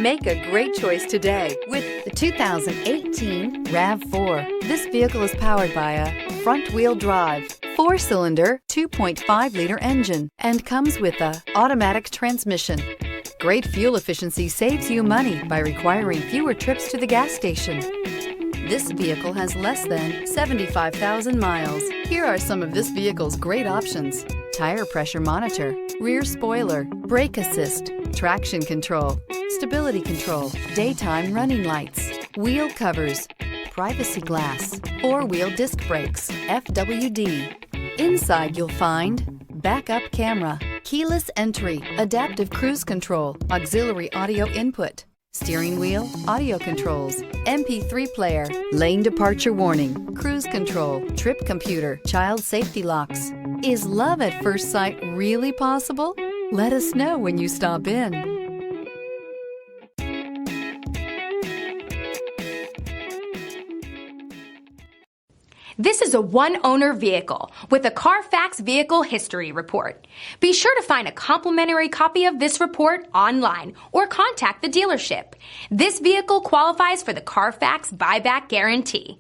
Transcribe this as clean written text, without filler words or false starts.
Make a great choice today with the 2018 RAV4. This vehicle is powered by a front-wheel drive, 4-cylinder, 2.5-liter engine, and comes with a automatic transmission. Great fuel efficiency saves you money by requiring fewer trips to the gas station. This vehicle has less than 75,000 miles. Here are some of this vehicle's great options: tire pressure monitor, rear spoiler, brake assist, traction control, stability control, daytime running lights, wheel covers, privacy glass, 4-wheel disc brakes, FWD. Inside you'll find backup camera, keyless entry, adaptive cruise control, auxiliary audio input, steering wheel audio controls, MP3 player, lane departure warning, cruise control, trip computer, child safety locks. Is love at first sight really possible? Let us know when you stop in. This is a one-owner vehicle with a Carfax Vehicle History Report. Be sure to find a complimentary copy of this report online or contact the dealership. This vehicle qualifies for the Carfax Buyback Guarantee.